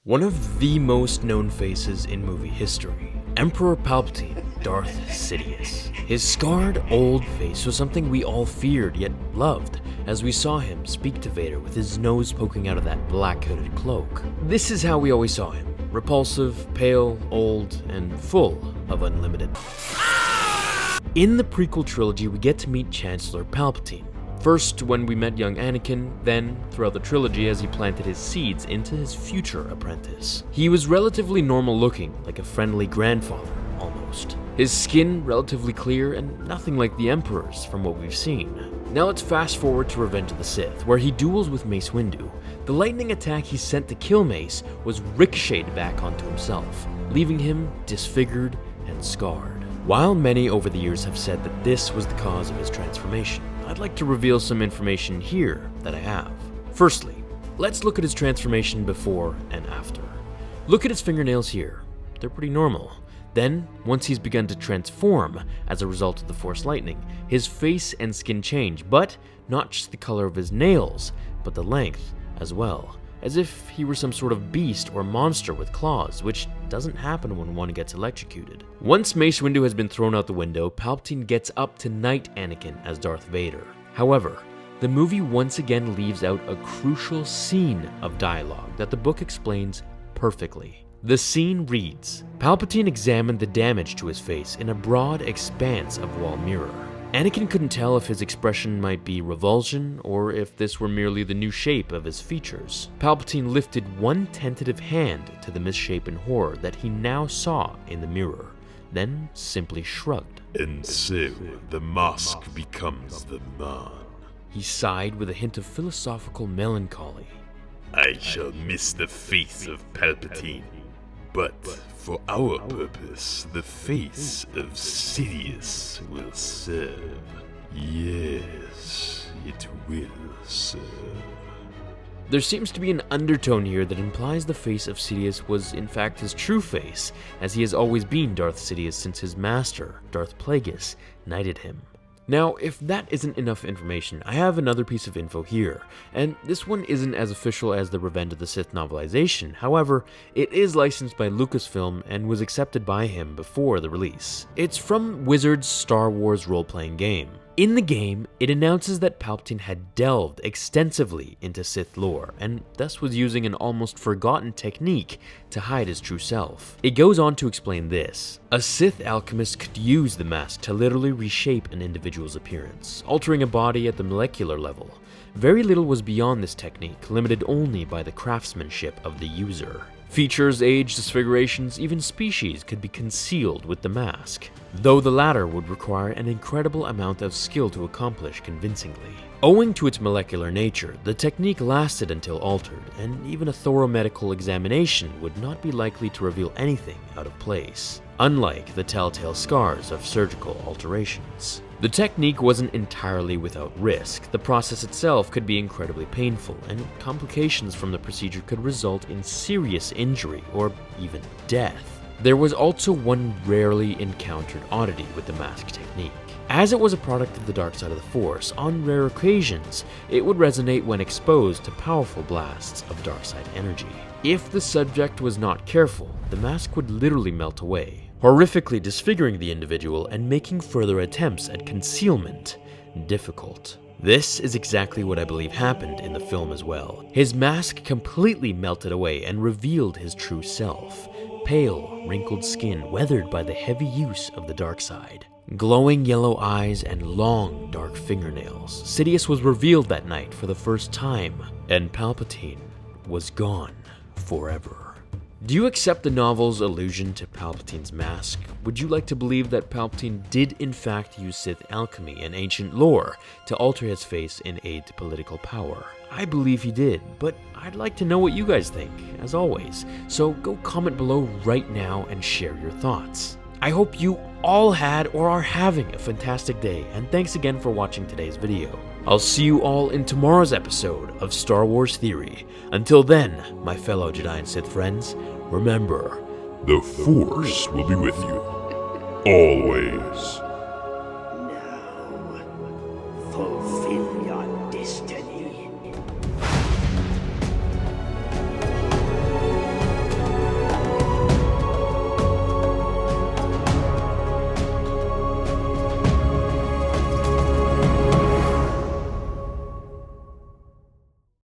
One of the most known faces in movie history, Emperor Palpatine, Darth Sidious. His scarred, old face was something we all feared yet loved, as we saw him speak to Vader with his nose poking out of that black hooded cloak. This is how we always saw him, repulsive, pale, old, and full of unlimited. In the prequel trilogy, we get to meet Chancellor Palpatine. First when we met young Anakin, then throughout the trilogy as he planted his seeds into his future apprentice. He was relatively normal looking, like a friendly grandfather, almost. His skin relatively clear and nothing like the Emperor's from what we've seen. Now let's fast forward to Revenge of the Sith, where he duels with Mace Windu. The lightning attack he sent to kill Mace was ricocheted back onto himself, leaving him disfigured and scarred. While many over the years have said that this was the cause of his transformation, I'd like to reveal some information here that I have. Firstly, let's look at his transformation before and after. Look at his fingernails here. They're pretty normal. Then, once he's begun to transform as a result of the Force lightning, his face and skin change, but not just the color of his nails, but the length as well, as if he were some sort of beast or monster with claws, which doesn't happen when one gets electrocuted. Once Mace Windu has been thrown out the window, Palpatine gets up to knight Anakin as Darth Vader. However, the movie once again leaves out a crucial scene of dialogue that the book explains perfectly. The scene reads, Palpatine examined the damage to his face in a broad expanse of wall mirror. Anakin couldn't tell if his expression might be revulsion or if this were merely the new shape of his features. Palpatine lifted one tentative hand to the misshapen horror that he now saw in the mirror, then simply shrugged. And so, the mask becomes the man. He sighed with a hint of philosophical melancholy. I shall miss the face of Palpatine, but for our purpose, the face of Sidious will serve. Yes, it will serve. There seems to be an undertone here that implies the face of Sidious was in fact his true face, as he has always been Darth Sidious since his master, Darth Plagueis, knighted him. Now, if that isn't enough information, I have another piece of info here, and this one isn't as official as the Revenge of the Sith novelization. However, it is licensed by Lucasfilm and was accepted by him before the release. It's from Wizards' Star Wars role-playing game. In the game, it announces that Palpatine had delved extensively into Sith lore, and thus was using an almost forgotten technique to hide his true self. It goes on to explain this. A Sith alchemist could use the mask to literally reshape an individual's appearance, altering a body at the molecular level. Very little was beyond this technique, limited only by the craftsmanship of the user. Features, age, disfigurations, even species could be concealed with the mask, though the latter would require an incredible amount of skill to accomplish convincingly. Owing to its molecular nature, the technique lasted until altered, and even a thorough medical examination would not be likely to reveal anything out of place, unlike the telltale scars of surgical alterations. The technique wasn't entirely without risk. The process itself could be incredibly painful, and complications from the procedure could result in serious injury or even death. There was also one rarely encountered oddity with the mask technique. As it was a product of the dark side of the Force, on rare occasions, it would resonate when exposed to powerful blasts of dark side energy. If the subject was not careful, the mask would literally melt away, horrifically disfiguring the individual and making further attempts at concealment difficult. This is exactly what I believe happened in the film as well. His mask completely melted away and revealed his true self. Pale, wrinkled skin weathered by the heavy use of the dark side. Glowing yellow eyes and long, dark fingernails. Sidious was revealed that night for the first time, and Palpatine was gone forever. Do you accept the novel's allusion to Palpatine's mask? Would you like to believe that Palpatine did in fact use Sith Alchemy and ancient lore to alter his face in aid to political power? I believe he did, but I'd like to know what you guys think, as always. So go comment below right now and share your thoughts. I hope you all had or are having a fantastic day, and thanks again for watching today's video. I'll see you all in tomorrow's episode of Star Wars Theory. Until then, my fellow Jedi and Sith friends, remember, The Force will be with you, always.